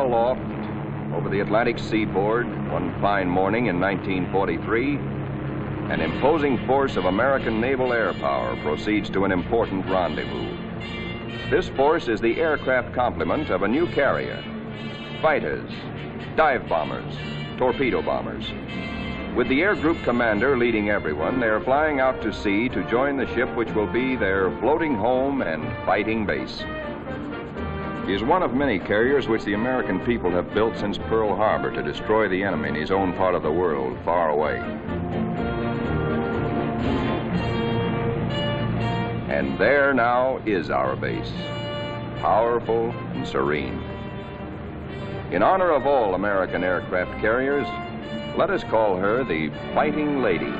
aloft over the Atlantic seaboard one fine morning in 1943, an imposing force of American naval air power proceeds to an important rendezvous. This force is the aircraft complement of a new carrier: fighters, dive bombers, torpedo bombers. With the air group commander leading everyone, they are flying out to sea to join the ship which will be their floating home and fighting base. He is one of many carriers which the American people have built since Pearl Harbor to destroy the enemy in his own part of the world, far away. And there now is our base, powerful and serene. In honor of all American aircraft carriers, let us call her the Fighting Lady.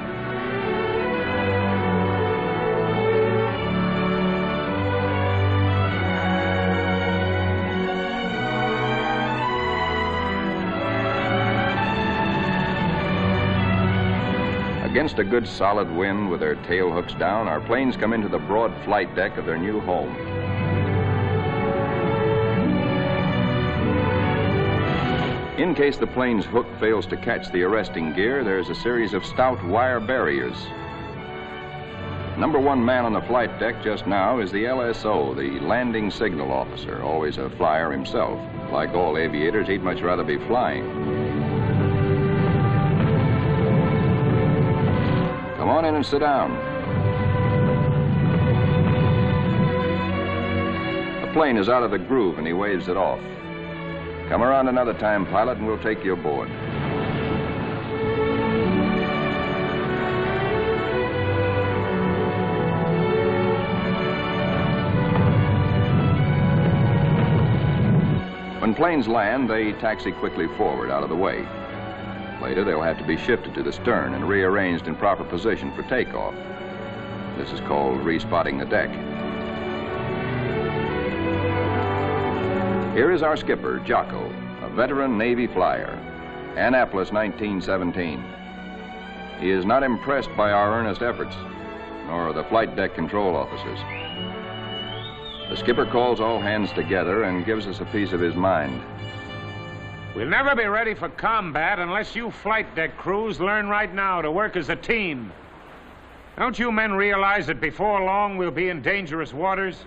Against a good solid wind with their tail hooks down, our planes come into the broad flight deck of their new home. In case the plane's hook fails to catch the arresting gear, there's a series of stout wire barriers. Number one man on the flight deck just now is the LSO, the landing signal officer, always a flyer himself. Like all aviators, he'd much rather be flying. Come on in and sit down. The plane is out of the groove and he waves it off. Come around another time, pilot, and we'll take you aboard. When planes land, they taxi quickly forward out of the way. Later, they'll have to be shifted to the stern and rearranged in proper position for takeoff. This is called respotting the deck. Here is our skipper, Jocko, a veteran Navy flyer, Annapolis, 1917. He is not impressed by our earnest efforts, nor the flight deck control officers. The skipper calls all hands together and gives us a piece of his mind. We'll never be ready for combat unless you flight deck crews learn right now to work as a team. Don't you men realize that before long we'll be in dangerous waters?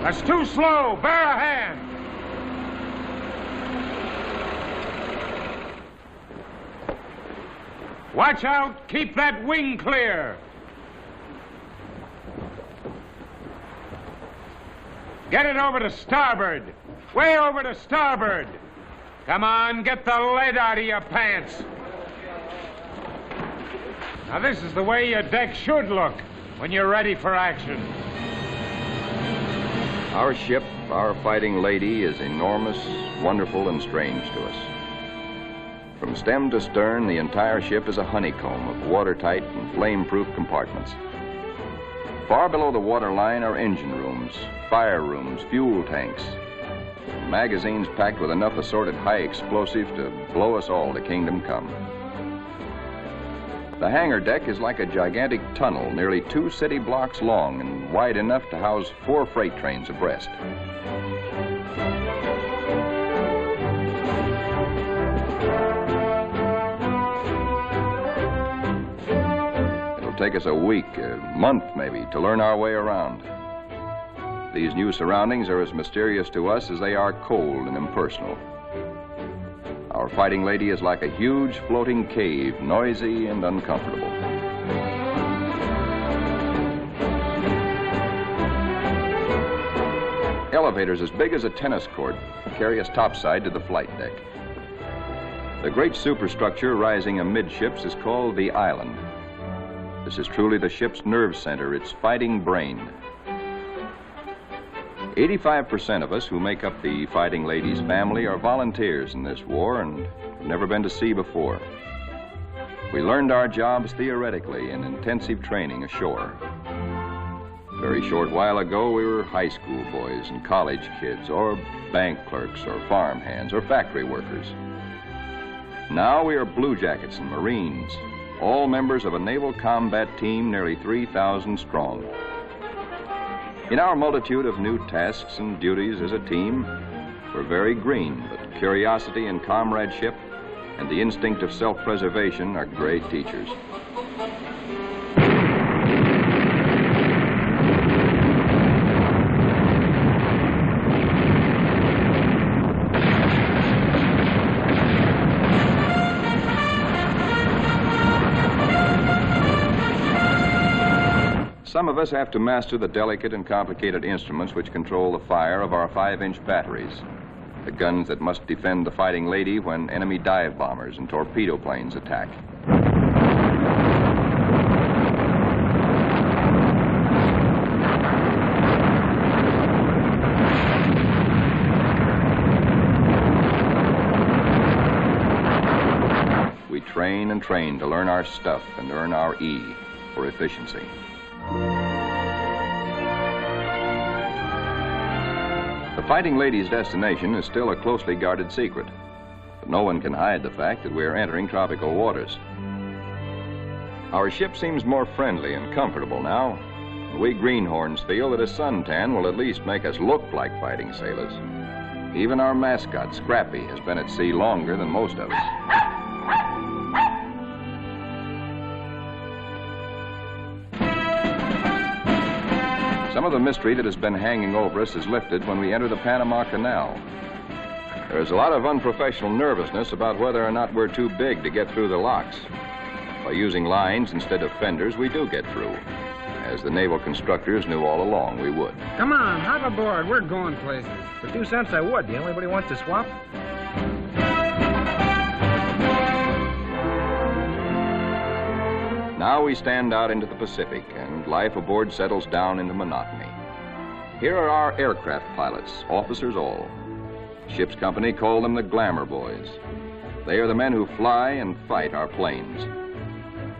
That's too slow. Bear a hand. Watch out. Keep that wing clear. Get it over to starboard. Way over to starboard. Come on, get the lead out of your pants. Now this is the way your deck should look when you're ready for action. Our ship, our Fighting Lady, is enormous, wonderful, and strange to us. From stem to stern, the entire ship is a honeycomb of watertight and flame-proof compartments. Far below the waterline are engine rooms, fire rooms, fuel tanks, and magazines packed with enough assorted high explosive to blow us all to kingdom come. The hangar deck is like a gigantic tunnel, nearly 2 city blocks long and wide enough to house 4 freight trains abreast. Take us a week, a month maybe, to learn our way around. These new surroundings are as mysterious to us as they are cold and impersonal. Our Fighting Lady is like a huge floating cave, noisy and uncomfortable. Elevators as big as a tennis court carry us topside to the flight deck. The great superstructure rising amidships is called the island. This is truly the ship's nerve center, its fighting brain. 85% of us who make up the Fighting Lady's family are volunteers in this war and have never been to sea before. We learned our jobs theoretically in intensive training ashore. A very short while ago, we were high school boys and college kids, or bank clerks, or farm hands, or factory workers. Now we are blue jackets and Marines, all members of a naval combat team nearly 3,000 strong. In our multitude of new tasks and duties as a team, We're very green, but curiosity and comradeship and the instinct of self-preservation are great teachers. Some of us have to master the delicate and complicated instruments which control the fire of our 5-inch batteries, the guns that must defend the fighting lady when enemy dive bombers and torpedo planes attack. We train and train to learn our stuff and earn our E for efficiency. The Fighting Lady's destination is still a closely guarded secret, but no one can hide the fact that we are entering tropical waters. Our ship seems more friendly and comfortable now, and we greenhorns feel that a suntan will at least make us look like fighting sailors. Even our mascot, Scrappy, has been at sea longer than most of us. Some of the mystery that has been hanging over us is lifted when we enter the Panama Canal. There is a lot of unprofessional nervousness about whether or not we're too big to get through the locks. By using lines instead of fenders, we do get through, as the naval constructors knew all along we would. Come on, hop aboard. We're going places. For 2 cents I would. Do you know anybody wants to swap? Now we stand out into the Pacific, and life aboard settles down into monotony. Here are our aircraft pilots, officers all. Ship's company call them the glamour boys. They are the men who fly and fight our planes.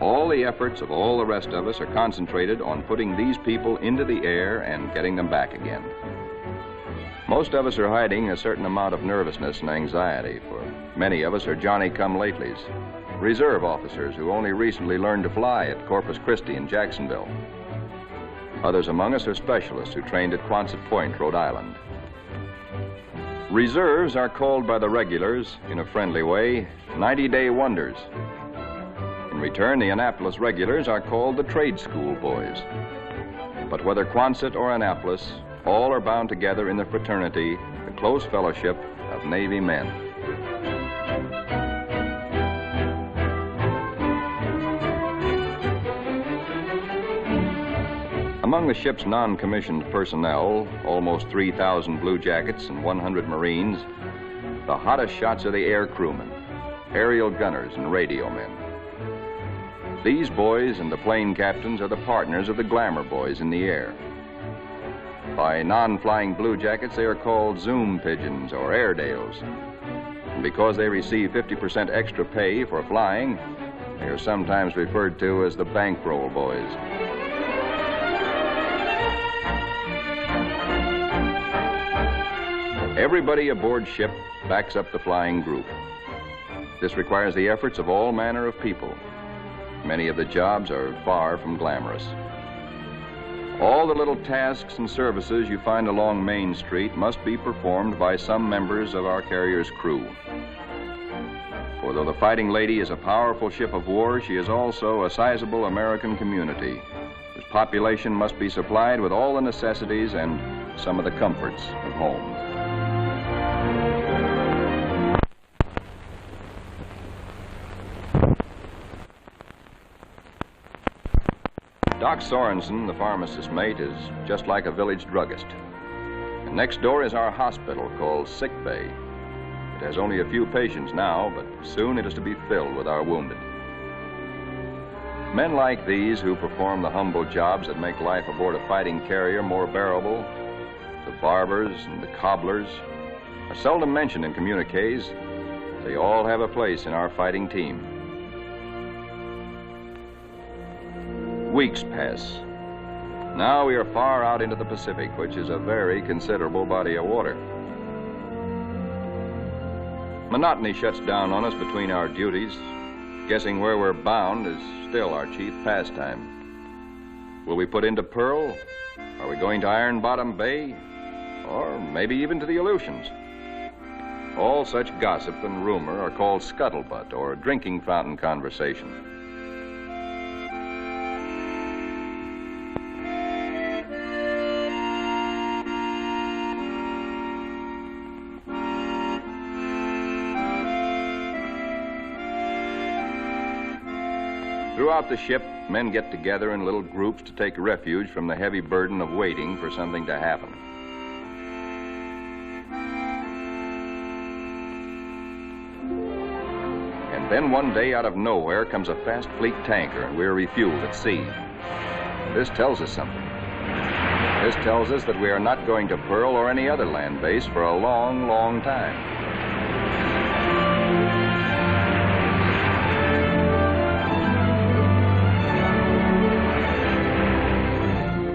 All the efforts of all the rest of us are concentrated on putting these people into the air and getting them back again. Most of us are hiding a certain amount of nervousness and anxiety, for many of us are Johnny-come-latelys, reserve officers who only recently learned to fly at Corpus Christi and Jacksonville. Others among us are specialists who trained at Quonset Point, Rhode Island. Reserves are called by the regulars, in a friendly way, 90-day wonders. In return, the Annapolis regulars are called the trade school boys. But whether Quonset or Annapolis, all are bound together in the fraternity, the close fellowship of Navy men. Among the ship's non-commissioned personnel, almost 3,000 blue jackets and 100 Marines, the hottest shots are the air crewmen, aerial gunners, and radio men. These boys and the plane captains are the partners of the glamour boys in the air. By non-flying blue jackets, they are called Zoom pigeons or Airedales. And because they receive 50% extra pay for flying, they are sometimes referred to as the bankroll boys. Everybody aboard ship backs up the flying group. This requires the efforts of all manner of people. Many of the jobs are far from glamorous. All the little tasks and services you find along Main Street must be performed by some members of our carrier's crew. For though the Fighting Lady is a powerful ship of war, she is also a sizable American community, whose population must be supplied with all the necessities and some of the comforts of home. Doc Sorensen, the pharmacist mate, is just like a village druggist. And next door is our hospital called Sick Bay. It has only a few patients now, but soon it is to be filled with our wounded. Men like these who perform the humble jobs that make life aboard a fighting carrier more bearable, the barbers and the cobblers, are seldom mentioned in communiques. They all have a place in our fighting team. Weeks pass. Now we are far out into the Pacific, which is a very considerable body of water. Monotony shuts down on us between our duties. Guessing where we're bound is still our chief pastime. Will we put into Pearl? Are we going to Iron Bottom Bay? Or maybe even to the Aleutians? All such gossip and rumor are called scuttlebutt or drinking fountain conversation. Throughout the ship, men get together in little groups to take refuge from the heavy burden of waiting for something to happen. And then one day, out of nowhere, comes a fast fleet tanker, and we're refueled at sea. This tells us something. This tells us that we are not going to Pearl or any other land base for a long, long time.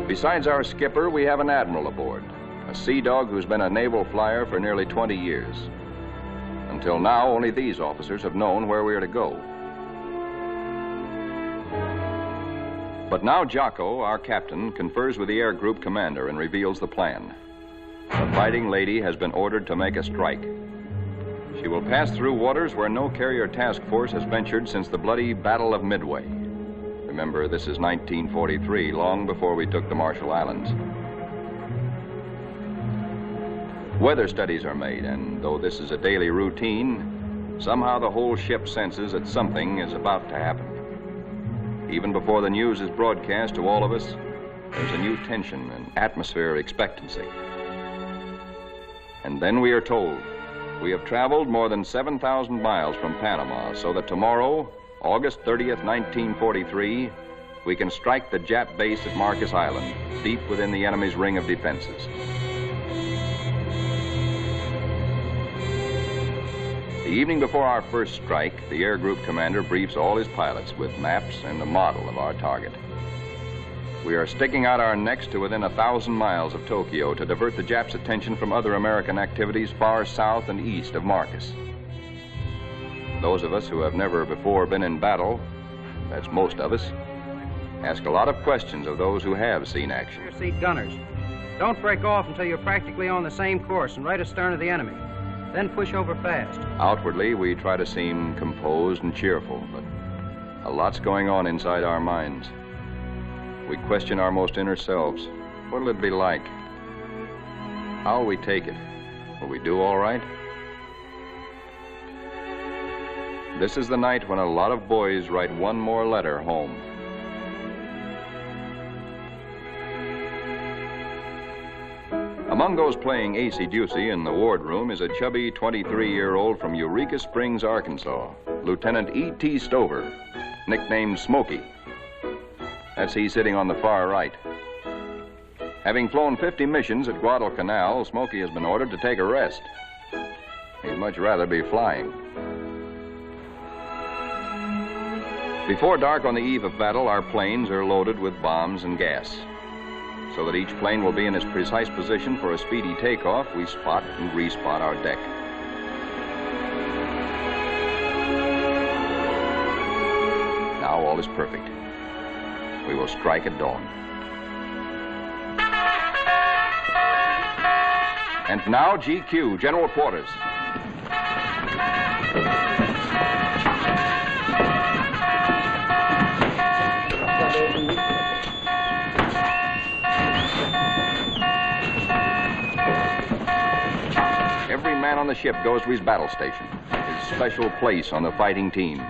Besides our skipper, we have an admiral aboard, a sea dog who's been a naval flyer for nearly 20 years. Until now, only these officers have known where we are to go. But now Jocko, our captain, confers with the air group commander and reveals the plan. The Fighting Lady has been ordered to make a strike. She will pass through waters where no carrier task force has ventured since the bloody Battle of Midway. Remember, this is 1943, long before we took the Marshall Islands. Weather studies are made, and though this is a daily routine, somehow the whole ship senses that something is about to happen. Even before the news is broadcast to all of us, there's a new tension and atmosphere of expectancy. And then we are told we have traveled more than 7,000 miles from Panama, so that tomorrow, August 30th, 1943, we can strike the Jap base at Marcus Island, deep within the enemy's ring of defenses. The evening before our first strike, the air group commander briefs all his pilots with maps and a model of our target. We are sticking out our necks to within 1,000 miles of Tokyo to divert the Japs' attention from other American activities far south and east of Marcus. Those of us who have never before been in battle, that's most of us, ask a lot of questions of those who have seen action. Rear seat gunners, don't break off until you're practically on the same course and right astern of the enemy. Then push over fast. Outwardly, we try to seem composed and cheerful, but a lot's going on inside our minds. We question our most inner selves. What'll it be like? How'll we take it? Will we do all right? This is the night when a lot of boys write one more letter home. Among those playing acey-deucey in the wardroom is a chubby 23-year-old from Eureka Springs, Arkansas, Lieutenant E.T. Stover, nicknamed Smokey. That's he sitting on the far right. Having flown 50 missions at Guadalcanal, Smokey has been ordered to take a rest. He'd much rather be flying. Before dark on the eve of battle, our planes are loaded with bombs and gas. So that each plane will be in its precise position for a speedy takeoff, we spot and respot our deck. Now all is perfect. We will strike at dawn. And now GQ, General Quarters. Every man on the ship goes to his battle station, his special place on the fighting team.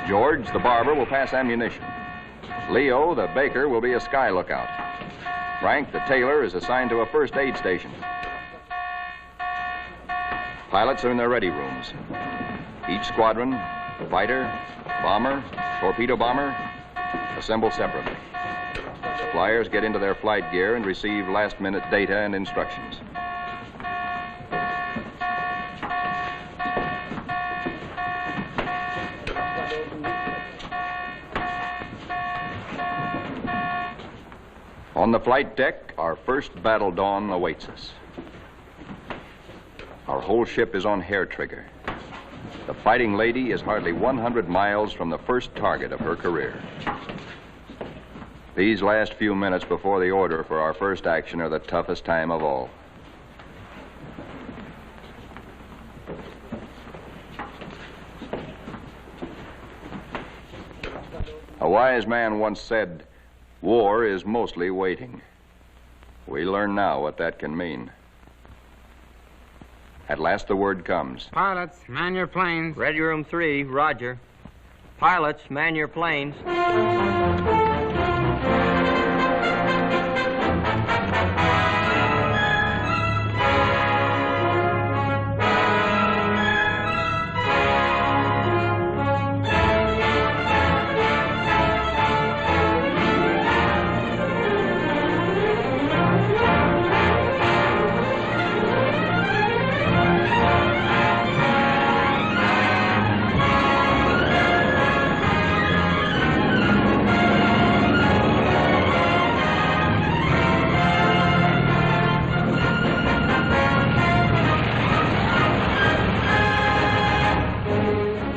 George, the barber, will pass ammunition. Leo, the baker, will be a sky lookout. Frank, the tailor, is assigned to a first aid station. Pilots are in their ready rooms. Each squadron, fighter, bomber, torpedo bomber, assemble separately. Flyers get into their flight gear and receive last-minute data and instructions. On the flight deck, our first battle dawn awaits us. Our whole ship is on hair trigger. The Fighting Lady is hardly 100 miles from the first target of her career. These last few minutes before the order for our first action are the toughest time of all. A wise man once said, war is mostly waiting. We learn now what that can mean. At last the word comes. Pilots, man your planes. Ready Room 3, roger. Pilots, man your planes.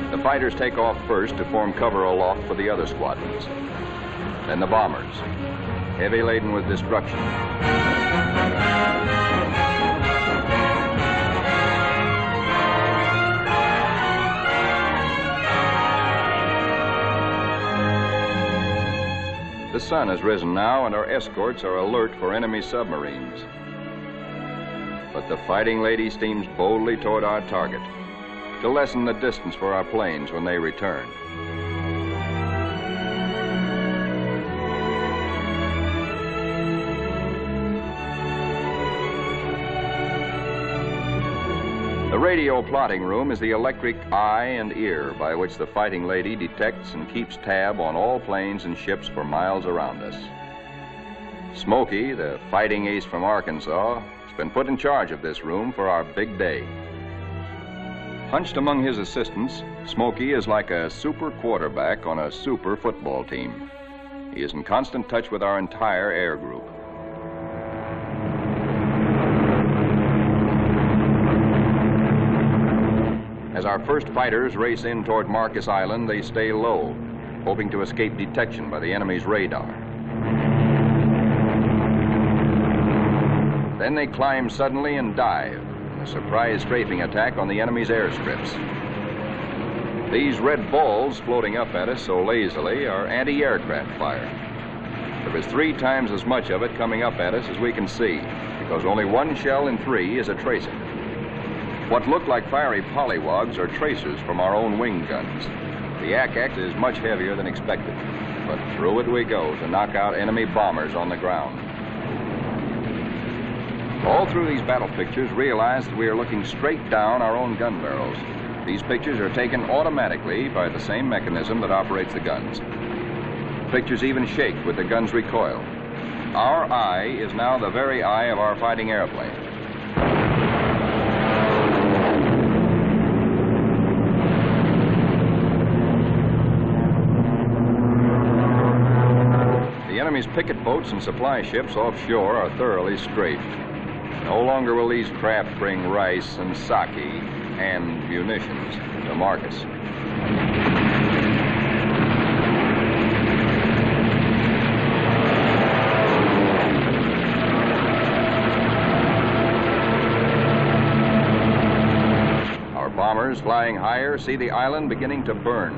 The fighters take off first to form cover aloft for the other squadrons. Then the bombers, heavy laden with destruction. The sun has risen now, and our escorts are alert for enemy submarines. But the Fighting Lady steams boldly toward our target to lessen the distance for our planes when they return. The radio plotting room is the electric eye and ear by which the Fighting Lady detects and keeps tab on all planes and ships for miles around us. Smokey, the fighting ace from Arkansas, has been put in charge of this room for our big day. Hunched among his assistants, Smokey is like a super quarterback on a super football team. He is in constant touch with our entire air group. As our first fighters race in toward Marcus Island, they stay low, hoping to escape detection by the enemy's radar. Then they climb suddenly and dive. A surprise strafing attack on the enemy's airstrips. These red balls floating up at us so lazily are anti-aircraft fire. There is 3 times as much of it coming up at us as we can see, because only 1 shell in 3 is a tracer. What look like fiery pollywogs are tracers from our own wing guns. The ack-ack is much heavier than expected, but through it we go to knock out enemy bombers on the ground. All through these battle pictures, realize that we are looking straight down our own gun barrels. These pictures are taken automatically by the same mechanism that operates the guns. Pictures even shake with the gun's recoil. Our eye is now the very eye of our fighting airplane. The enemy's picket boats and supply ships offshore are thoroughly strafed. No longer will these craft bring rice and sake and munitions to Marcus. Our bombers flying higher see the island beginning to burn.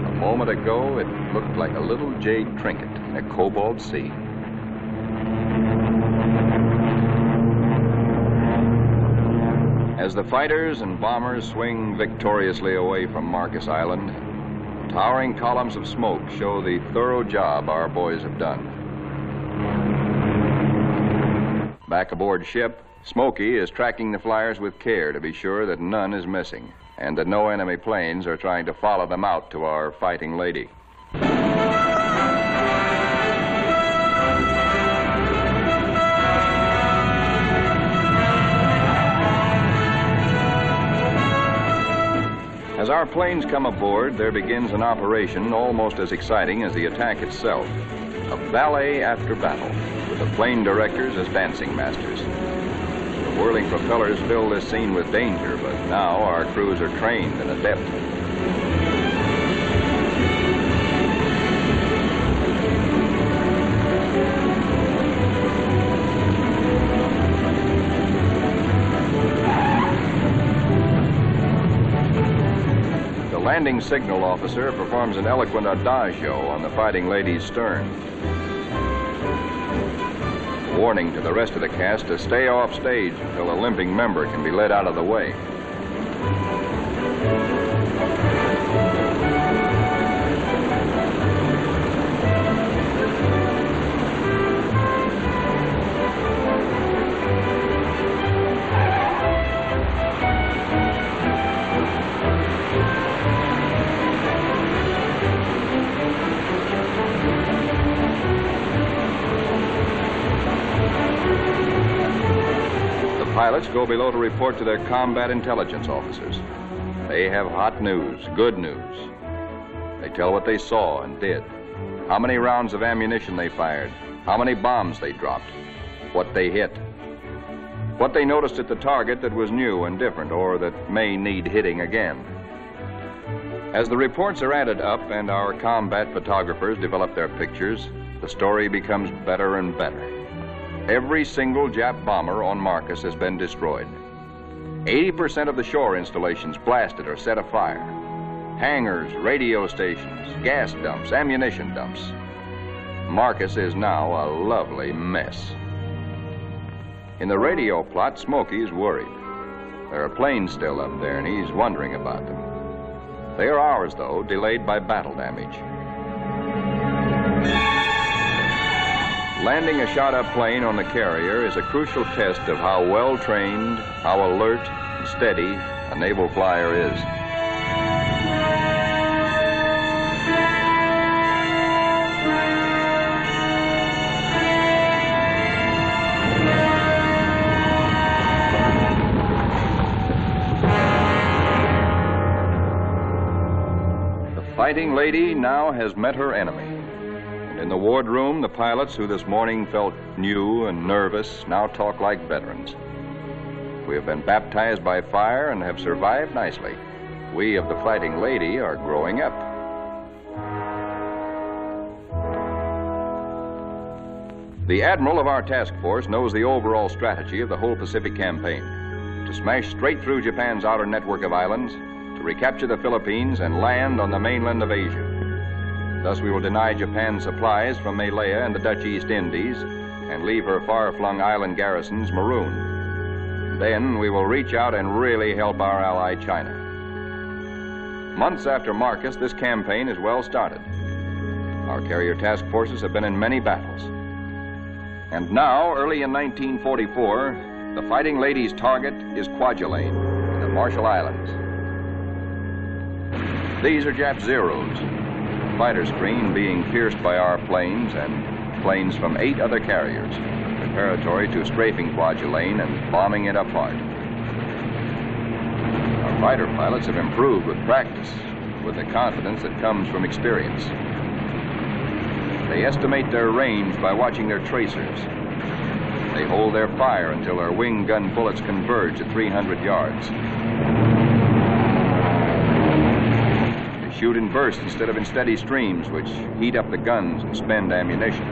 A moment ago, it looked like a little jade trinket in a cobalt sea. As the fighters and bombers swing victoriously away from Marcus Island, towering columns of smoke show the thorough job our boys have done. Back aboard ship, Smokey is tracking the flyers with care to be sure that none is missing and that no enemy planes are trying to follow them out to our Fighting Lady. As our planes come aboard, there begins an operation almost as exciting as the attack itself. A ballet after battle, with the plane directors as dancing masters. The whirling propellers fill this scene with danger, but now our crews are trained and adept. The landing signal officer performs an eloquent adagio on the Fighting Lady's stern. Warning to the rest of the cast to stay off stage until a limping member can be led out of the way. Pilots go below to report to their combat intelligence officers. They have hot news, good news. They tell what they saw and did, how many rounds of ammunition they fired, how many bombs they dropped, what they hit, what they noticed at the target that was new and different or that may need hitting again. As the reports are added up and our combat photographers develop their pictures, the story becomes better and better. Every single Jap bomber on Marcus has been destroyed. 80% of the shore installations blasted or set afire. Hangars, radio stations, gas dumps, ammunition dumps. Marcus is now a lovely mess. In the radio plot, Smokey's worried. There are planes still up there, and he's wondering about them. They are ours, though, delayed by battle damage. Landing a shot-up plane on the carrier is a crucial test of how well-trained, how alert and steady a naval flyer is. The Fighting Lady now has met her enemy. In the wardroom, the pilots who this morning felt new and nervous now talk like veterans. We have been baptized by fire and have survived nicely. We of the Fighting Lady are growing up. The admiral of our task force knows the overall strategy of the whole Pacific campaign: to smash straight through Japan's outer network of islands, to recapture the Philippines and land on the mainland of Asia. Thus, we will deny Japan supplies from Malaya and the Dutch East Indies and leave her far-flung island garrisons marooned. Then we will reach out and really help our ally China. Months after Marcus, this campaign is well started. Our carrier task forces have been in many battles. And now, early in 1944, the Fighting Lady's target is Kwajalein in the Marshall Islands. These are Jap Zeros. Fighter screen being pierced by our planes and planes from 8 other carriers, preparatory to strafing Kwajalein and bombing it apart. Our fighter pilots have improved with practice, with the confidence that comes from experience. They estimate their range by watching their tracers. They hold their fire until their wing gun bullets converge at 300 yards. Shoot in bursts instead of in steady streams, which heat up the guns and spend ammunition.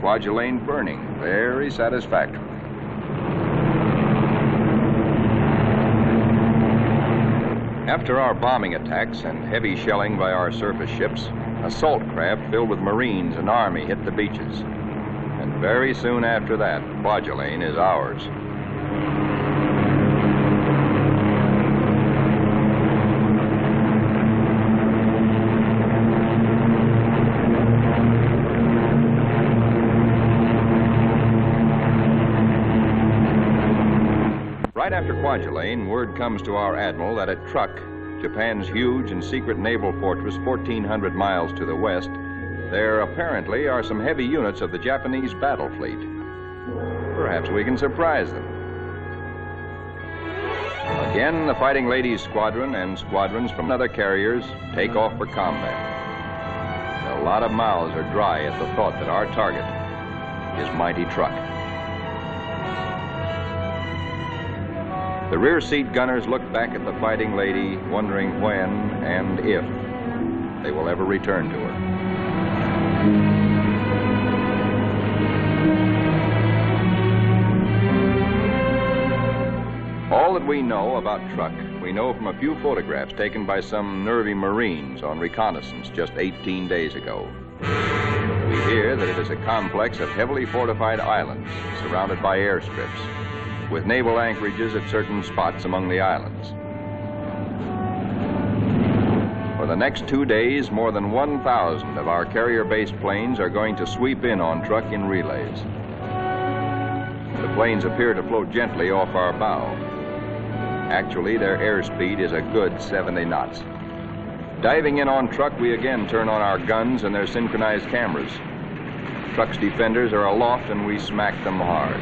Kwajalein burning, very satisfactory. After our bombing attacks and heavy shelling by our surface ships, assault craft filled with Marines and Army hit the beaches. And very soon after that, Kwajalein is ours. Right after Kwajalein, word comes to our admiral that a truck Japan's huge and secret naval fortress 1,400 miles to the west, there apparently are some heavy units of the Japanese battle fleet. Perhaps we can surprise them. Again, the Fighting Ladies Squadron and squadrons from other carriers take off for combat. A lot of mouths are dry at the thought that our target is mighty truck. The rear seat gunners look back at the Fighting Lady, wondering when and if they will ever return to her. All that we know about truck, we know from a few photographs taken by some nervy Marines on reconnaissance just 18 days ago. We hear that it is a complex of heavily fortified islands surrounded by airstrips, with naval anchorages at certain spots among the islands. For the next 2 days, more than 1,000 of our carrier-based planes are going to sweep in on truck in relays. The planes appear to float gently off our bow. Actually, their airspeed is a good 70 knots. Diving in on truck, we again turn on our guns and their synchronized cameras. Truck's defenders are aloft and we smack them hard.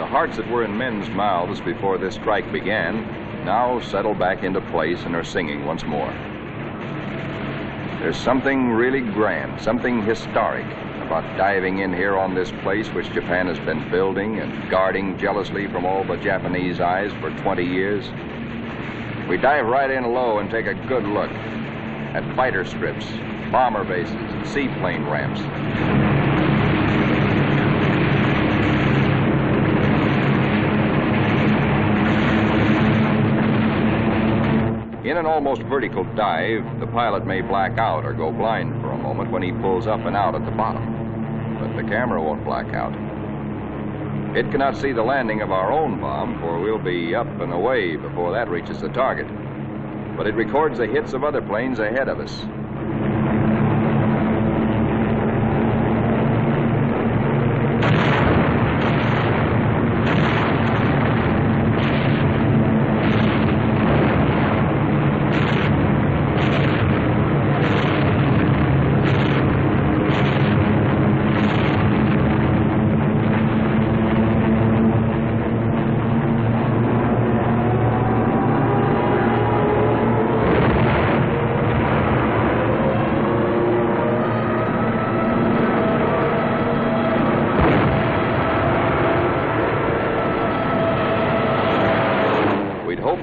Hearts that were in men's mouths before this strike began now settle back into place and are singing once more. There's something really grand, something historic about diving in here on this place which Japan has been building and guarding jealously from all but Japanese eyes for 20 years. We dive right in low and take a good look at fighter strips, bomber bases, and seaplane ramps. In an almost vertical dive, the pilot may black out or go blind for a moment when he pulls up and out at the bottom. But the camera won't black out. It cannot see the landing of our own bomb, for we'll be up and away before that reaches the target. But it records the hits of other planes ahead of us.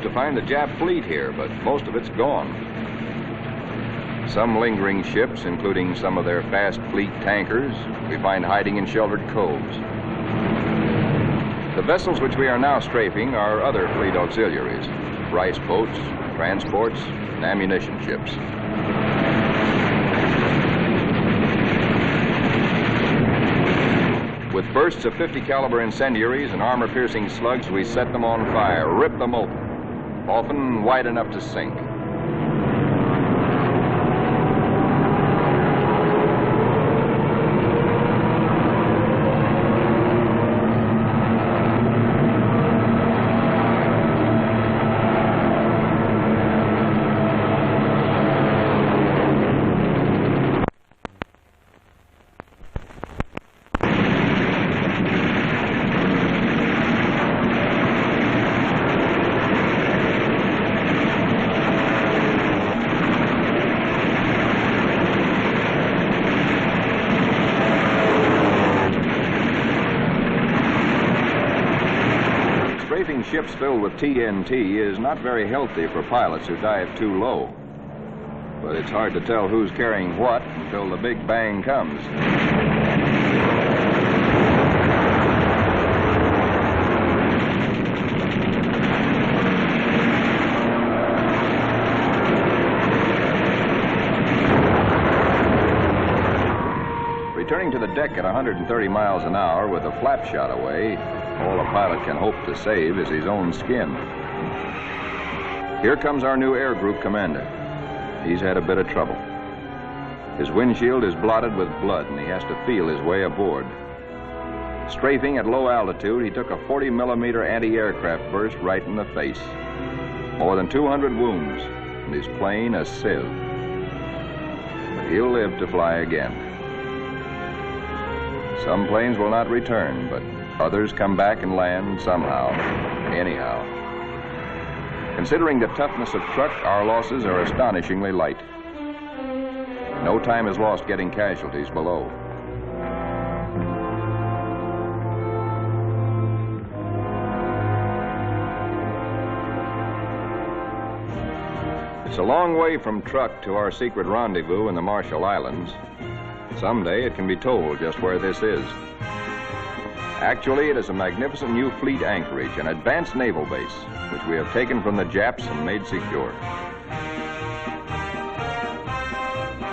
To find the Jap fleet here, but most of it's gone. Some lingering ships, including some of their fast fleet tankers, we find hiding in sheltered coves. The vessels which we are now strafing are other fleet auxiliaries, rice boats, transports, and ammunition ships. With bursts of 50 caliber incendiaries and armor-piercing slugs, we set them on fire, rip them open, often wide enough to sink. Strafing ships filled with TNT is not very healthy for pilots who dive too low. But it's hard to tell who's carrying what until the big bang comes. Returning to the deck at 130 miles an hour with a flap shot away, all a pilot can hope to save is his own skin. Here comes our new air group commander. He's had a bit of trouble. His windshield is blotted with blood, and he has to feel his way aboard. Strafing at low altitude, he took a 40-millimeter anti-aircraft burst right in the face. More than 200 wounds, and his plane a sieve. But he'll live to fly again. Some planes will not return, but others come back and land somehow, anyhow. Considering the toughness of truck, our losses are astonishingly light. No time is lost getting casualties below. It's a long way from truck to our secret rendezvous in the Marshall Islands. Someday it can be told just where this is. Actually, it is a magnificent new fleet anchorage, an advanced naval base, which we have taken from the Japs and made secure.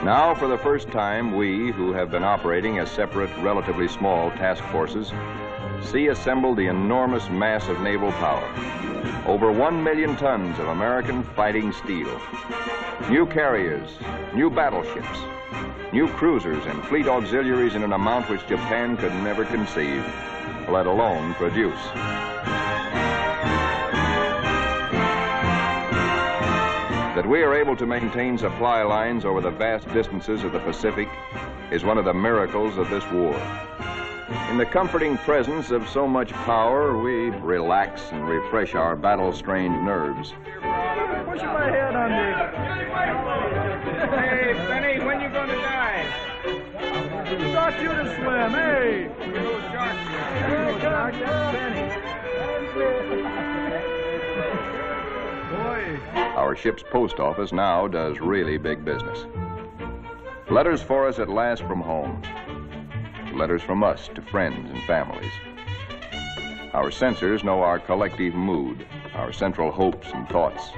Now, for the first time, we, who have been operating as separate, relatively small task forces, see assembled the enormous mass of naval power. Over 1 million tons of American fighting steel. New carriers, new battleships, new cruisers and fleet auxiliaries in an amount which Japan could never conceive, let alone produce. That we are able to maintain supply lines over the vast distances of the Pacific is one of the miracles of this war. In the comforting presence of so much power, we relax and refresh our battle-strained nerves. Pushing my head under. Hey, Benny, when you going to die? Who taught you to swim? Hey! Our ship's post office now does really big business. Letters for us at last from home. Letters from us to friends and families. Our censors know our collective mood, our central hopes and thoughts.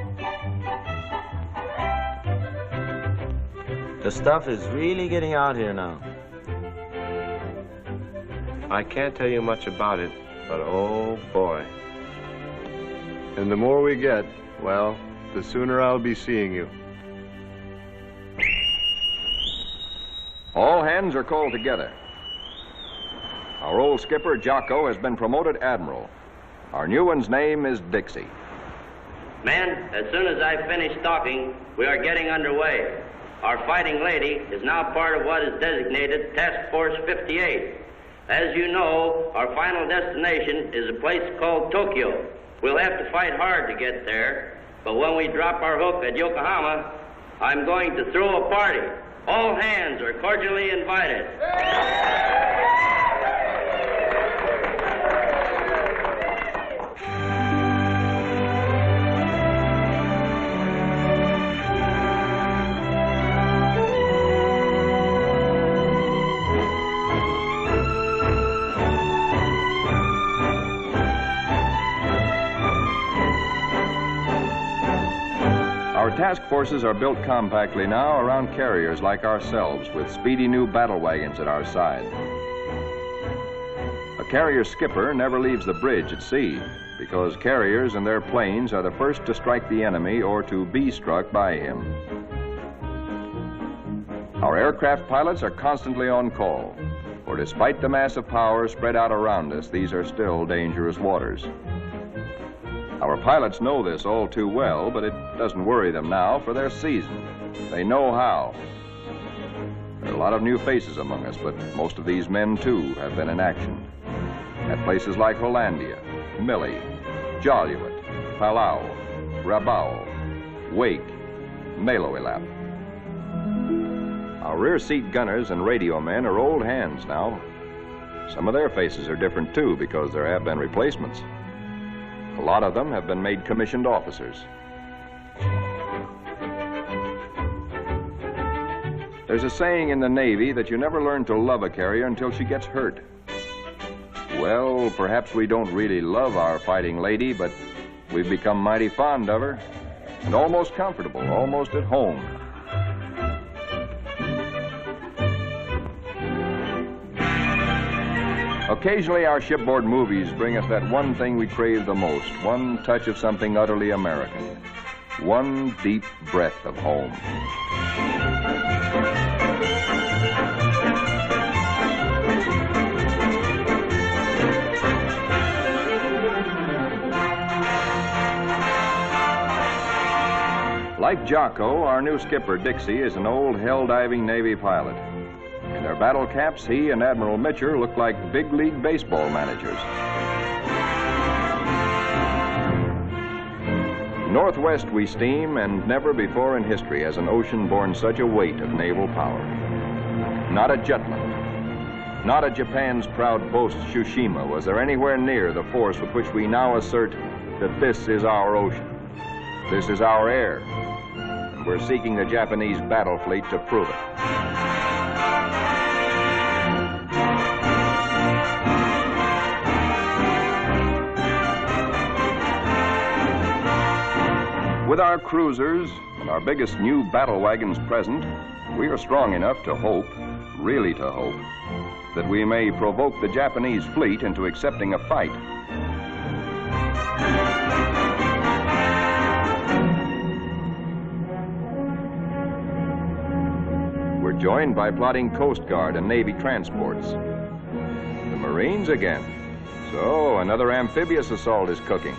The stuff is really getting out here now. I can't tell you much about it, but oh boy. And the more we get, well, the sooner I'll be seeing you. All hands are called together. Our old skipper, Jocko, has been promoted admiral. Our new one's name is Dixie. Men, as soon as I finish talking, we are getting underway. Our fighting lady is now part of what is designated Task Force 58. As you know, our final destination is a place called Tokyo. We'll have to fight hard to get there, but when we drop our hook at Yokohama, I'm going to throw a party. All hands are cordially invited. Our task forces are built compactly now around carriers like ourselves with speedy new battle wagons at our side. A carrier skipper never leaves the bridge at sea because carriers and their planes are the first to strike the enemy or to be struck by him. Our aircraft pilots are constantly on call, for despite the massive power spread out around us, these are still dangerous waters. Our pilots know this all too well, but it doesn't worry them now, for they're seasoned. They know how. There are a lot of new faces among us, but most of these men, too, have been in action. At places like Hollandia, Mille, Jaluit, Palau, Rabaul, Wake, Meloilap. Our rear seat gunners and radio men are old hands now. Some of their faces are different, too, because there have been replacements. A lot of them have been made commissioned officers. There's a saying in the Navy that you never learn to love a carrier until she gets hurt. Well, perhaps we don't really love our fighting lady, but we've become mighty fond of her and almost comfortable, almost at home. Occasionally, our shipboard movies bring us that one thing we crave the most, one touch of something utterly American, one deep breath of home. Like Jocko, our new skipper, Dixie, is an old hell-diving Navy pilot. In their battle caps, he and Admiral Mitcher look like big league baseball managers. Northwest we steam, and never before in history has an ocean borne such a weight of naval power. Not at Jutland, not at Japan's proud boast Tsushima was there anywhere near the force with which we now assert that this is our ocean, this is our air, and we're seeking the Japanese battle fleet to prove it. With our cruisers and our biggest new battle wagons present, we are strong enough to hope, really to hope, that we may provoke the Japanese fleet into accepting a fight. We're joined by plotting Coast Guard and Navy transports. The Marines again. So another amphibious assault is cooking.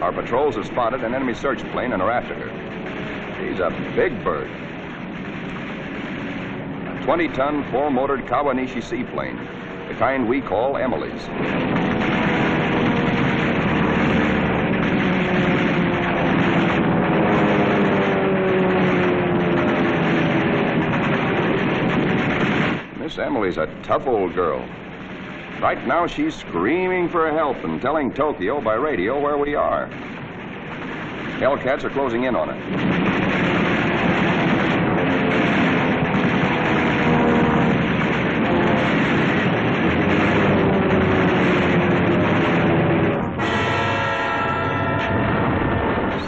Our patrols have spotted an enemy search plane and are after her. She's a big bird. A 20-ton, 4-motored Kawanishi seaplane, the kind we call Emily's. Miss Emily's a tough old girl. Right now, she's screaming for help and telling Tokyo by radio where we are. Hellcats are closing in on her.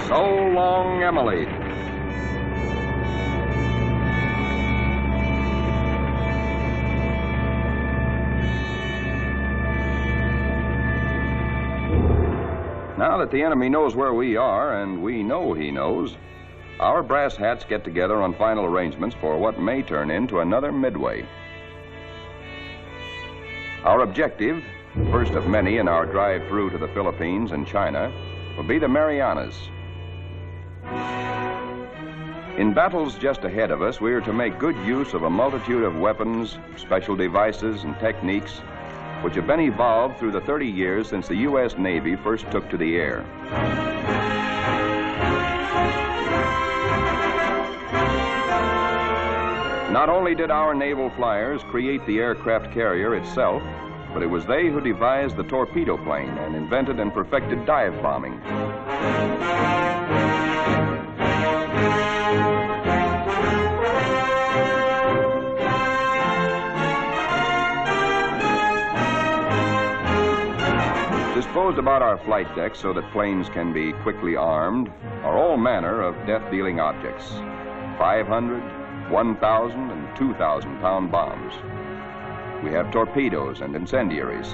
So long, Emily. Now that the enemy knows where we are, and we know he knows, our brass hats get together on final arrangements for what may turn into another Midway. Our objective, first of many in our drive through to the Philippines and China, will be the Marianas. In battles just ahead of us, we are to make good use of a multitude of weapons, special devices, and techniques which have been evolved through the 30 years since the U.S. Navy first took to the air. Not only did our naval flyers create the aircraft carrier itself, but it was they who devised the torpedo plane and invented and perfected dive bombing. Disposed about our flight decks so that planes can be quickly armed are all manner of death-dealing objects. 500, 1,000, and 2,000-pound bombs. We have torpedoes and incendiaries,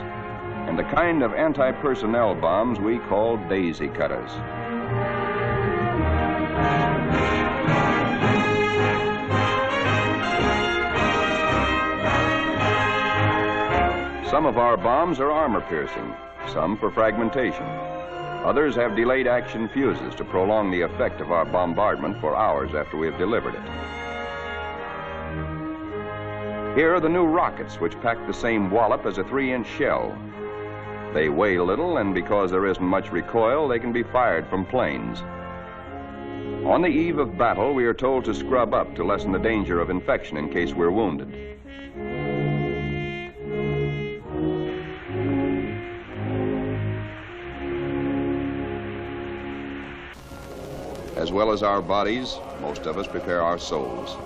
and the kind of anti-personnel bombs we call daisy cutters. Some of our bombs are armor-piercing, some for fragmentation. Others have delayed action fuses to prolong the effect of our bombardment for hours after we have delivered it. Here are the new rockets, which pack the same wallop as a 3-inch shell. They weigh little, and because there isn't much recoil, they can be fired from planes. On the eve of battle, we are told to scrub up to lessen the danger of infection in case we're wounded. As well as our bodies, most of us prepare our souls.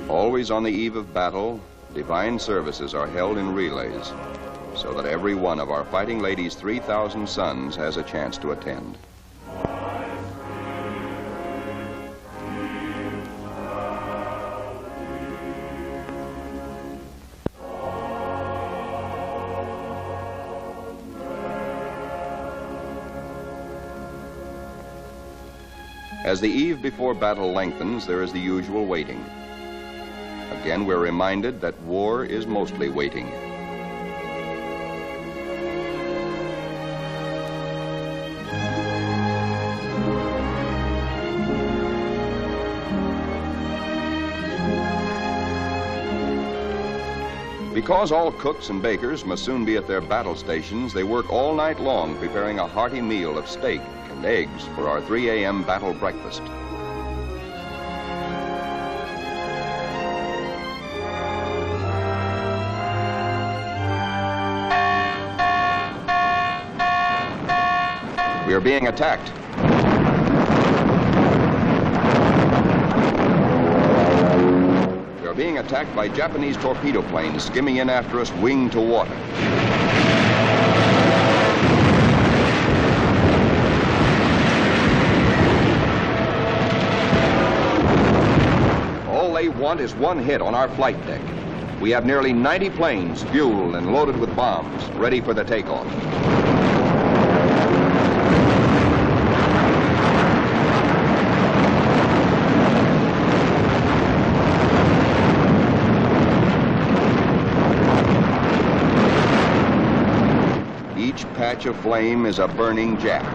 Always on the eve of battle, divine services are held in relays. so that every one of our fighting ladies' 3,000 sons has a chance to attend. As the eve before battle lengthens, there is the usual waiting. Again, we're reminded that war is mostly waiting. Because all cooks and bakers must soon be at their battle stations, they work all night long preparing a hearty meal of steak and eggs for our 3 a.m. battle breakfast. We are being attacked. We are being attacked by Japanese torpedo planes skimming in after us, wing to water. All they want is one hit on our flight deck. We have nearly 90 planes fueled and loaded with bombs, ready for the takeoff. Each patch of flame is a burning Jap.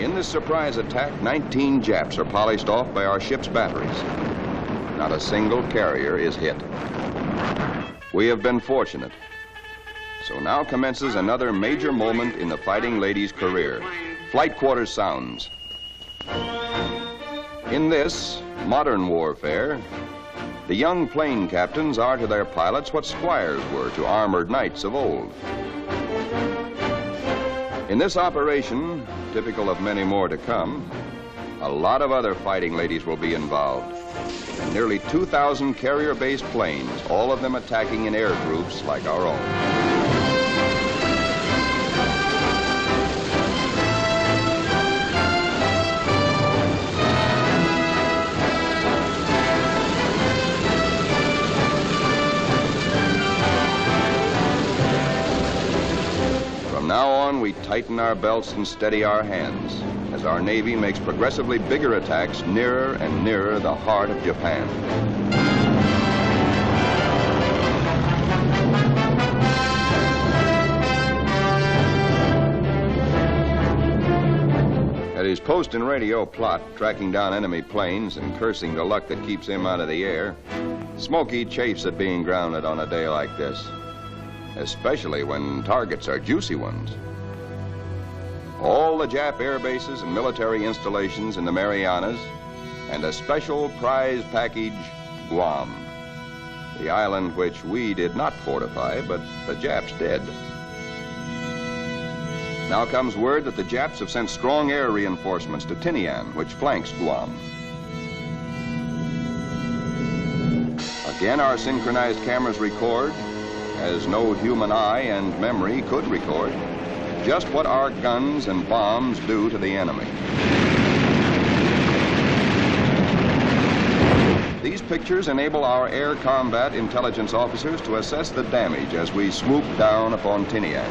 In this surprise attack, 19 Japs are polished off by our ship's batteries. Not a single carrier is hit. We have been fortunate. So now commences another major moment in the fighting lady's career. Flight quarters sounds. In this modern warfare, the young plane captains are to their pilots what squires were to armored knights of old. In this operation, typical of many more to come, a lot of other fighting ladies will be involved. And nearly 2,000 carrier-based planes, all of them attacking in air groups like our own. From now on, we tighten our belts and steady our hands as our Navy makes progressively bigger attacks nearer and nearer the heart of Japan. At his post and radio plot, tracking down enemy planes and cursing the luck that keeps him out of the air, Smokey chafes at being grounded on a day like this, especially when targets are juicy ones. All the Jap air bases and military installations in the Marianas, and a special prize package, Guam, the island which we did not fortify, but the Japs did. Now comes word that the Japs have sent strong air reinforcements to Tinian, which flanks Guam. Again, our synchronized cameras record, as no human eye and memory could record, just what our guns and bombs do to the enemy. These pictures enable our air combat intelligence officers to assess the damage as we swoop down upon Tinian.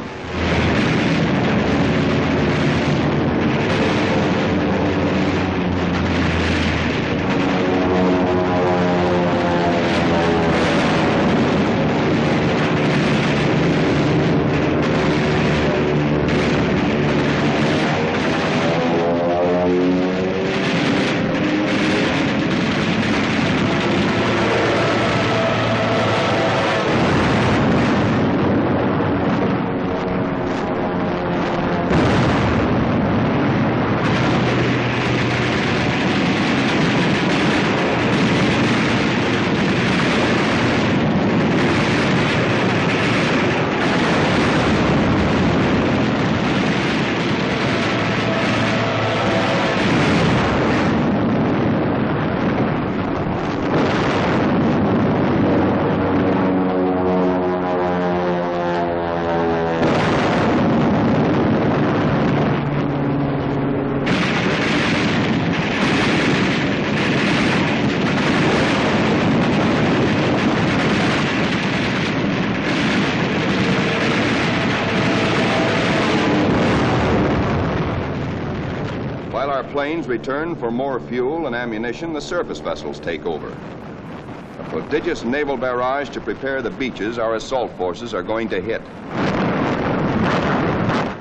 planes return for more fuel and ammunition, the surface vessels take over. A prodigious naval barrage to prepare the beaches our assault forces are going to hit.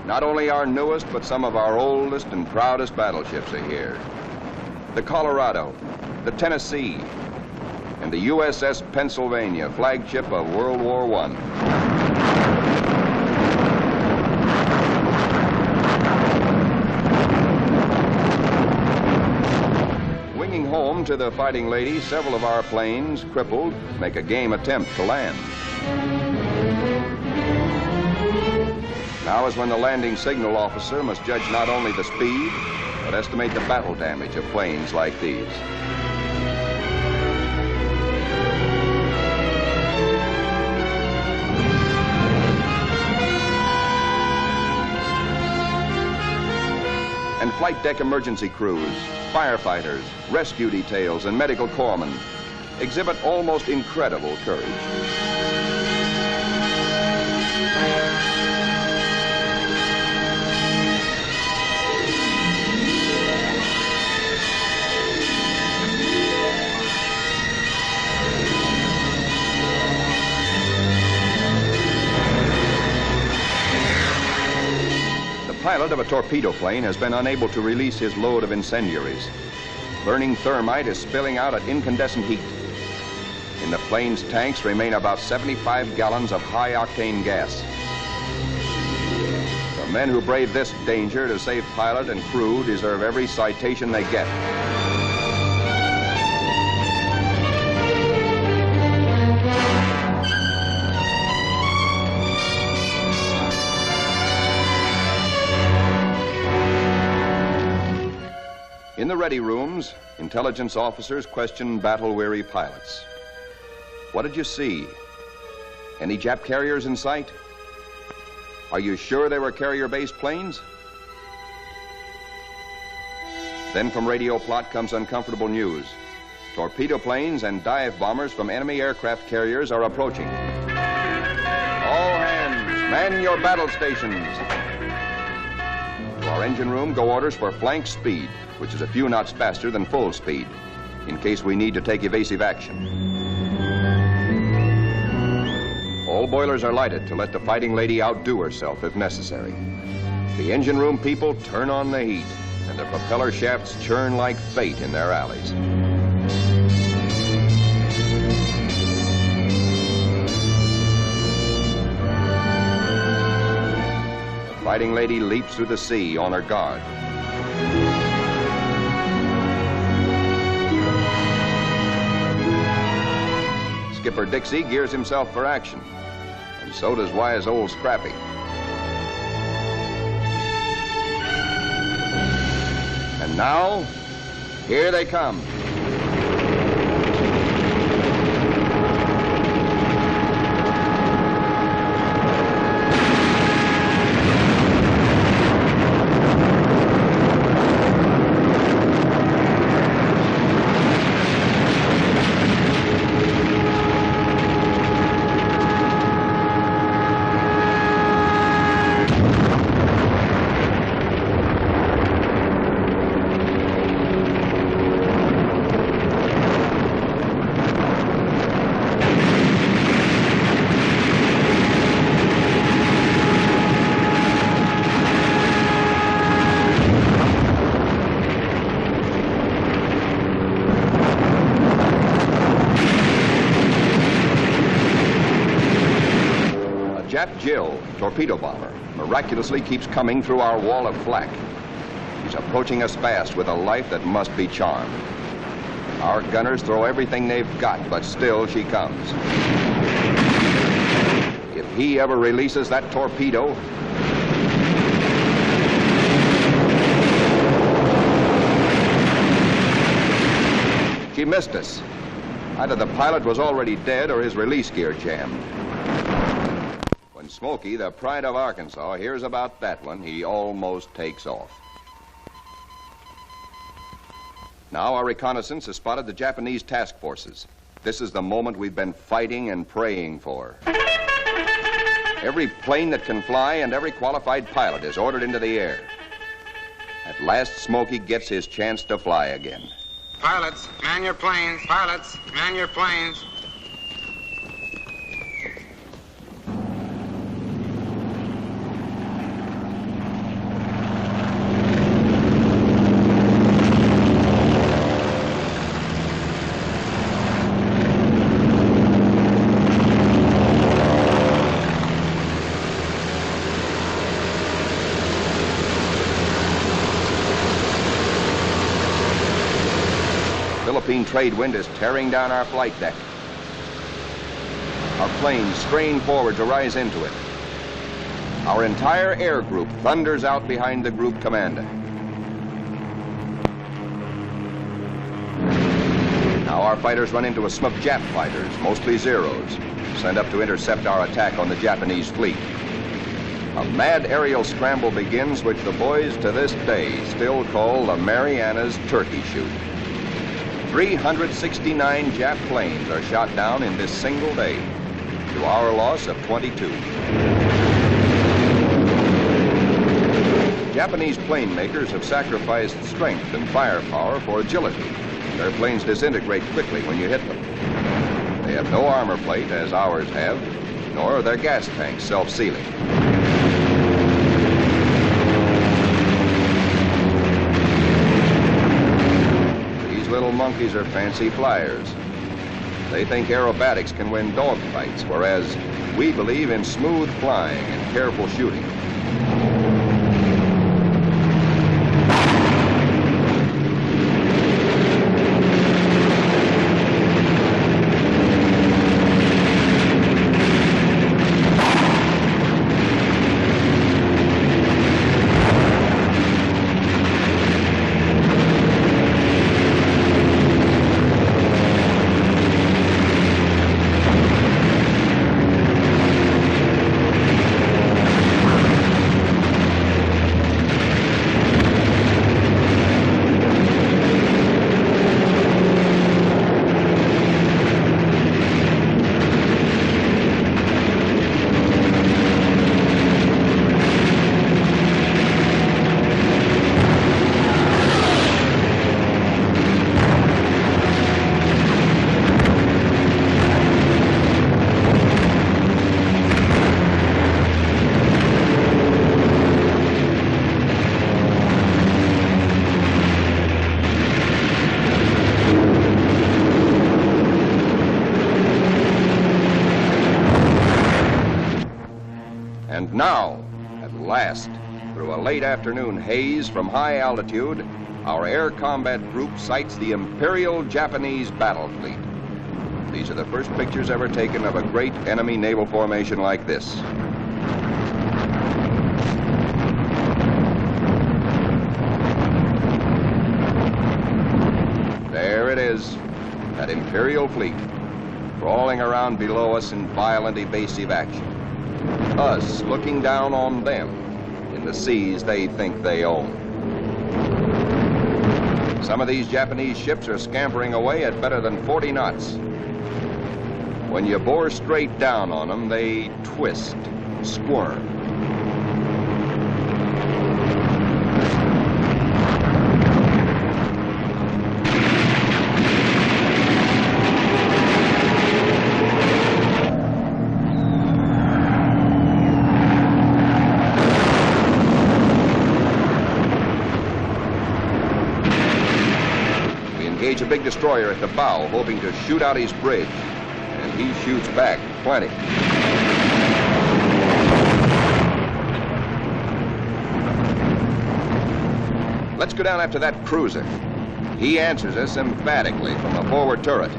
Not only our newest, but some of our oldest and proudest battleships are here. The Colorado, the Tennessee, and the USS Pennsylvania, flagship of World War I. Winging home to the Fighting Lady, several of our planes, crippled, make a game attempt to land. Now is when the landing signal officer must judge not only the speed, but estimate the battle damage of planes like these. And flight deck emergency crews, firefighters, rescue details, and medical corpsmen exhibit almost incredible courage. The pilot of a torpedo plane has been unable to release his load of incendiaries. Burning thermite is spilling out at incandescent heat. In the plane's tanks remain about 75 gallons of high-octane gas. The men who brave this danger to save pilot and crew deserve every citation they get. In the ready rooms, intelligence officers question battle-weary pilots. What did you see? Any Jap carriers in sight? Are you sure they were carrier-based planes? Then from radio plot comes uncomfortable news. Torpedo planes and dive bombers from enemy aircraft carriers are approaching. All hands, man your battle stations. To our engine room go orders for flank speed, which is a few knots faster than full speed, in case we need to take evasive action. All boilers are lighted to let the Fighting Lady outdo herself if necessary. The engine room people turn on the heat, and the propeller shafts churn like fate in their alleys. The Fighting Lady leaps through the sea on her guard. Skipper Dixie gears himself for action, and so does wise old Scrappy. And now, here they come. Jap Jill, torpedo bomber, miraculously keeps coming through our wall of flak. She's approaching us fast with a life that must be charmed. Our gunners throw everything they've got, but still she comes. If he ever releases that torpedo, she missed us. Either the pilot was already dead or his release gear jammed. When Smokey, the pride of Arkansas, hears about that one, he almost takes off. Now our reconnaissance has spotted the Japanese task forces. This is the moment we've been fighting and praying for. Every plane that can fly and every qualified pilot is ordered into the air. At last, Smokey gets his chance to fly again. Pilots, man your planes. Pilots, man your planes. Philippine trade wind is tearing down our flight deck. Our planes strain forward to rise into it. Our entire air group thunders out behind the group commander. Now our fighters run into a smoke Jap fighters, mostly Zeros, sent up to intercept our attack on the Japanese fleet. A mad aerial scramble begins, which the boys to this day still call the Marianas Turkey Shoot. 369 Jap planes are shot down in this single day, to our loss of 22. Japanese plane makers have sacrificed strength and firepower for agility. Their planes disintegrate quickly when you hit them. They have no armor plate, as ours have, nor are their gas tanks self-sealing. Little monkeys are fancy flyers. They think aerobatics can win dogfights, whereas we believe in smooth flying and careful shooting. And now, at last, through a late afternoon haze from high altitude, our air combat group sights the Imperial Japanese battle fleet. These are the first pictures ever taken of a great enemy naval formation like this. There it is, that Imperial fleet, crawling around below us in violent evasive action. Us looking down on them in the seas they think they own. Some of these Japanese ships are scampering away at better than 40 knots. When you bore straight down on them, they twist, squirm. A big destroyer at the bow, hoping to shoot out his bridge, and he shoots back plenty. Let's go down after that cruiser. He answers us emphatically from the forward turret.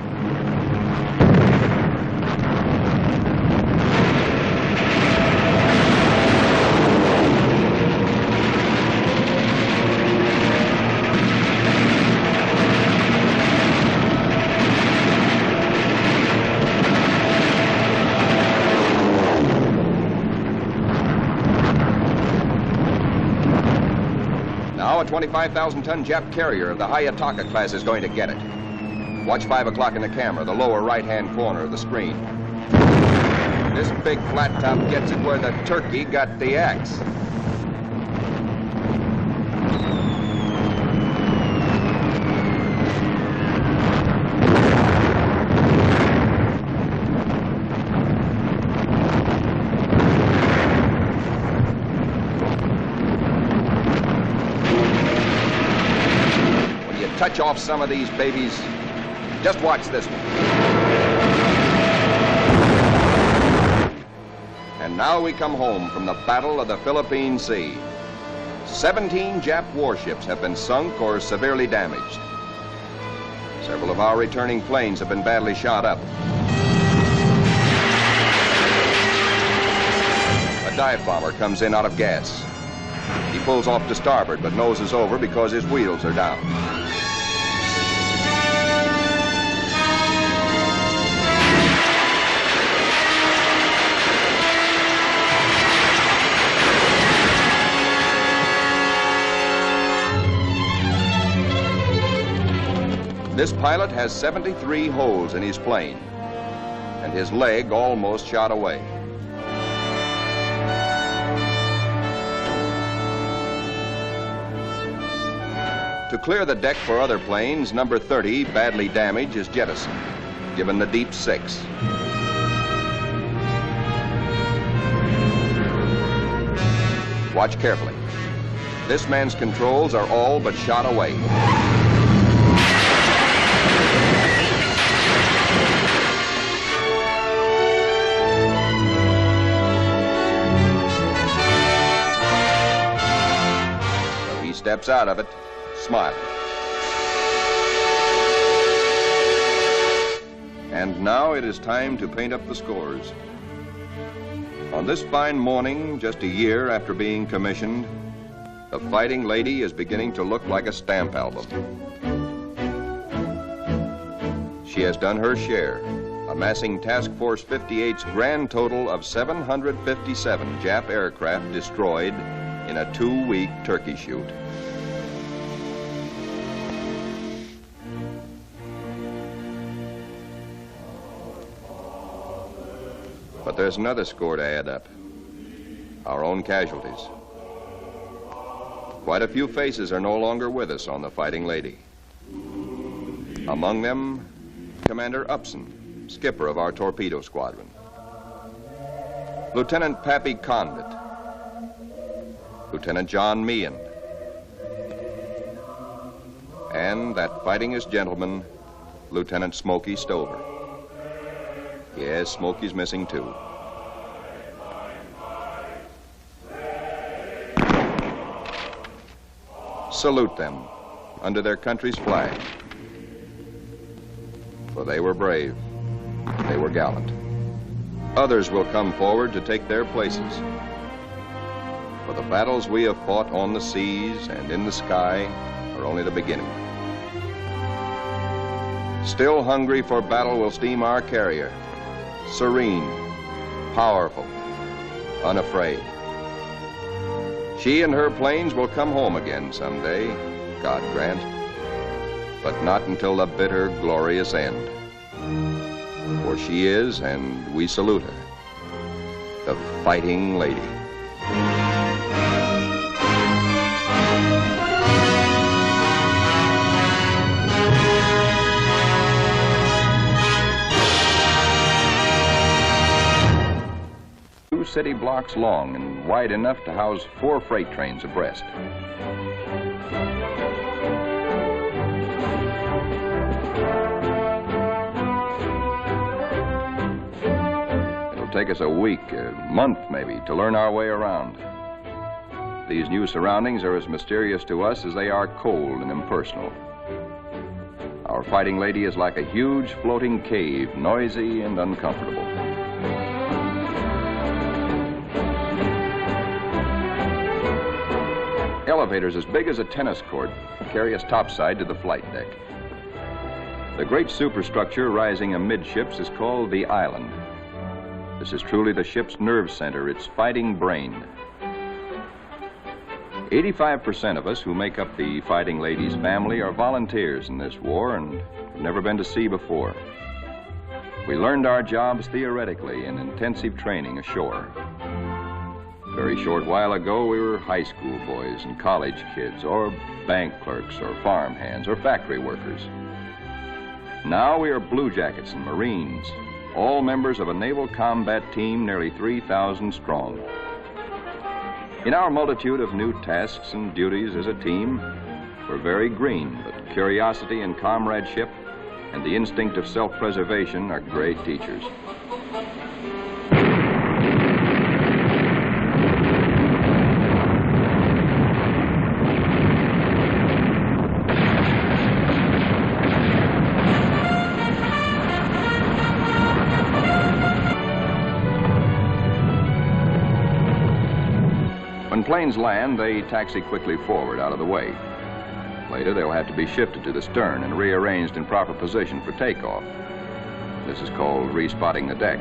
A 25,000-ton Jap carrier of the Hayataka class is going to get it. Watch 5 o'clock in the camera, the lower right-hand corner of the screen. This big flat top gets it where the turkey got the axe. off some of these babies. Just watch this one. And now we come home from the Battle of the Philippine Sea. 17 Jap warships have been sunk or severely damaged. Several of our returning planes have been badly shot up. A dive bomber comes in out of gas. He pulls off to starboard, but noses over because his wheels are down. This pilot has 73 holes in his plane, and his leg almost shot away. To clear the deck for other planes, number 30, badly damaged, is jettisoned, given the deep 6. Watch carefully. This man's controls are all but shot away. So he steps out of it, smiling. And now it is time to paint up the scores. On this fine morning, just a year after being commissioned, the Fighting Lady is beginning to look like a stamp album. She has done her share, amassing Task Force 58's grand total of 757 Jap aircraft destroyed in a 2-week turkey shoot. But there's another score to add up. Our own casualties. Quite a few faces are no longer with us on the Fighting Lady. Among them, Commander Upson, skipper of our torpedo squadron. Lieutenant Pappy Condit. Lieutenant John Meehan. And that fightingest gentleman, Lieutenant Smokey Stover. Yes, Smokey's missing too. Salute them under their country's flag. For they were brave. They were gallant. Others will come forward to take their places. For the battles we have fought on the seas and in the sky are only the beginning. Still hungry for battle will steam our carrier. Serene, powerful, unafraid. She and her planes will come home again someday, God grant, but not until the bitter, glorious end. For she is, and we salute her, the Fighting Lady. City blocks long and wide enough to house 4 freight trains abreast. It'll take us a week, a month maybe, to learn our way around. These new surroundings are as mysterious to us as they are cold and impersonal. Our Fighting Lady is like a huge floating cave, noisy and uncomfortable. Elevators as big as a tennis court carry us topside to the flight deck. The great superstructure rising amidships is called the island. This is truly the ship's nerve center, its fighting brain. 85% of us who make up the Fighting Lady's family are volunteers in this war and have never been to sea before. We learned our jobs theoretically in intensive training ashore. A very short while ago, we were high school boys and college kids, or bank clerks, or farm hands, or factory workers. Now we are blue jackets and Marines, all members of a naval combat team nearly 3,000 strong. In our multitude of new tasks and duties as a team, were very green, but curiosity and comradeship and the instinct of self-preservation are great teachers. When planes land, they taxi quickly forward out of the way. Later, they'll have to be shifted to the stern and rearranged in proper position for takeoff. This is called respotting the deck.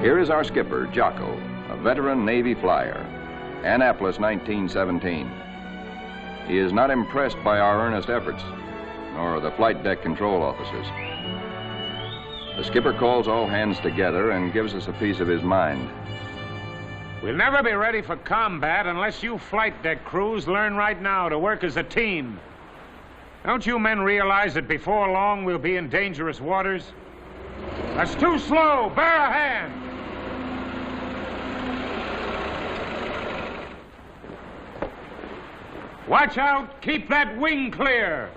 Here is our skipper, Jocko, a veteran Navy flyer, Annapolis, 1917. He is not impressed by our earnest efforts, nor the flight deck control officers. The skipper calls all hands together and gives us a piece of his mind. We'll never be ready for combat unless you flight deck crews learn right now to work as a team. Don't you men realize that before long we'll be in dangerous waters? That's too slow. Bear a hand. Watch out. Keep that wing clear.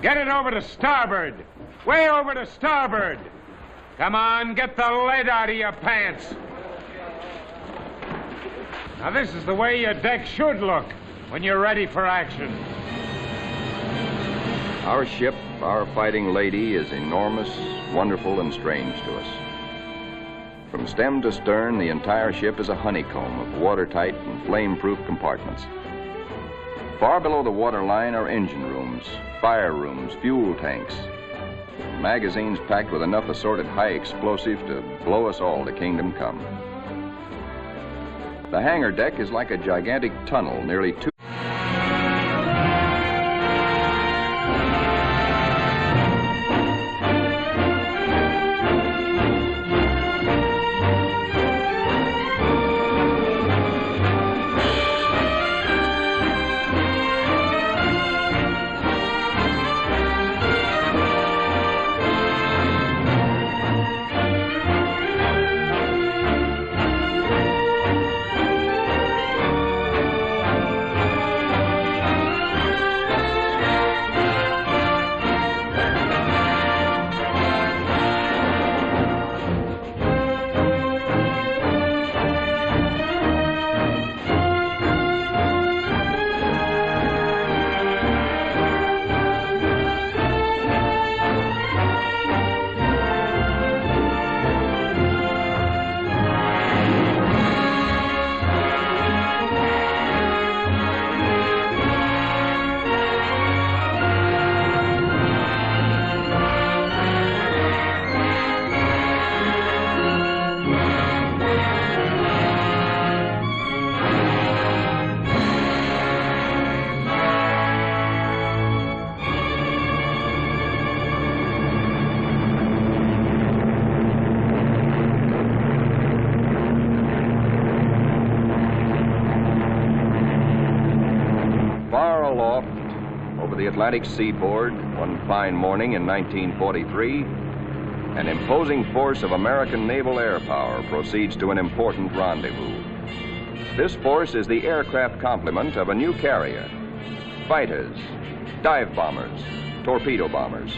Get it over to starboard. Way over to starboard. Come on, get the lead out of your pants. Now this is the way your deck should look when you're ready for action. Our ship, our fighting lady, is enormous, wonderful, and strange to us. From stem to stern, the entire ship is a honeycomb of watertight and flame-proof compartments. Far below the waterline are engine rooms, fire rooms, fuel tanks, magazines packed with enough assorted high explosive to blow us all to kingdom come. The hangar deck is like a gigantic tunnel, nearly 2. Over the Atlantic seaboard, one fine morning in 1943, an imposing force of American naval air power proceeds to an important rendezvous. This force is the aircraft complement of a new carrier: fighters, dive bombers, torpedo bombers.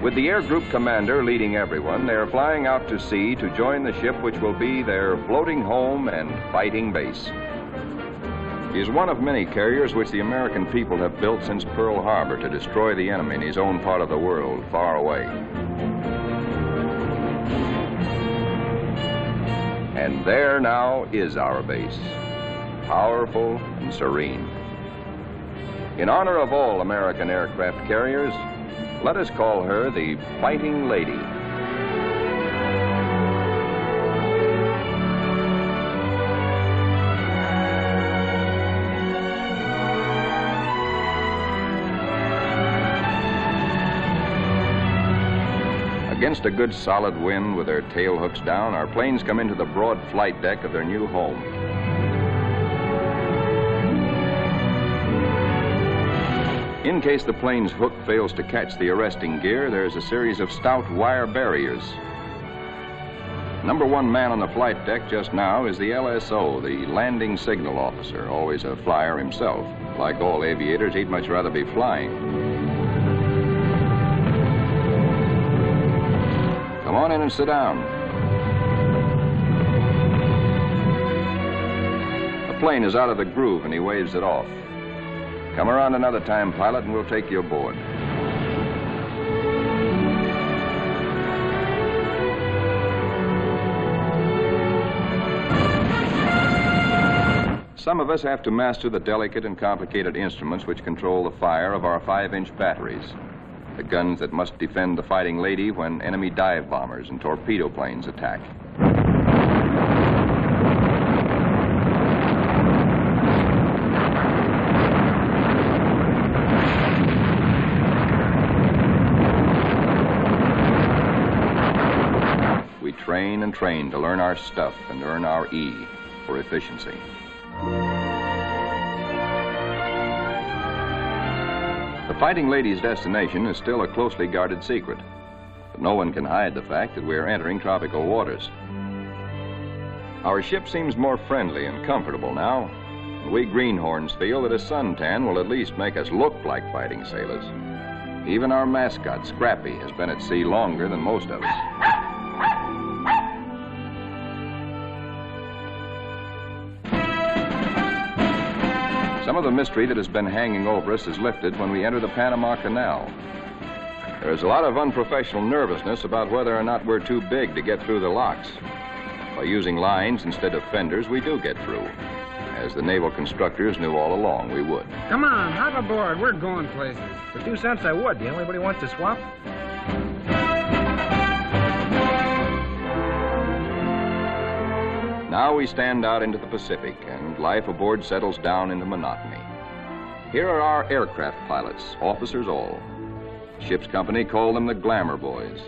With the air group commander leading everyone, they are flying out to sea to join the ship which will be their floating home and fighting base. He is one of many carriers which the American people have built since Pearl Harbor to destroy the enemy in his own part of the world, far away. And there now is our base, powerful and serene. In honor of all American aircraft carriers, let us call her the Fighting Lady. Against a good solid wind with their tail hooks down, our planes come into the broad flight deck of their new home. In case the plane's hook fails to catch the arresting gear, there's a series of stout wire barriers. Number one man on the flight deck just now is the LSO, the landing signal officer, always a flyer himself. Like all aviators, he'd much rather be flying. Come on in and sit down. The plane is out of the groove and he waves it off. Come around another time, pilot, and we'll take you aboard. Some of us have to master the delicate and complicated instruments which control the fire of our 5-inch batteries. The guns that must defend the Fighting Lady when enemy dive bombers and torpedo planes attack. We train and train to learn our stuff and earn our E for efficiency. The Fighting Lady's destination is still a closely guarded secret, but no one can hide the fact that we are entering tropical waters. Our ship seems more friendly and comfortable now, and we greenhorns feel that a suntan will at least make us look like fighting sailors. Even our mascot, Scrappy, has been at sea longer than most of us. Some of the mystery that has been hanging over us is lifted when we enter the Panama Canal. There is a lot of unprofessional nervousness about whether or not we're too big to get through the locks. By using lines instead of fenders, we do get through, as the naval constructors knew all along we would. Come on, hop aboard. We're going places. For 2 cents, I would. Do anybody wants to swap? Now we stand out into the Pacific, and life aboard settles down into monotony. Here are our aircraft pilots, officers all. Ship's company call them the Glamour Boys.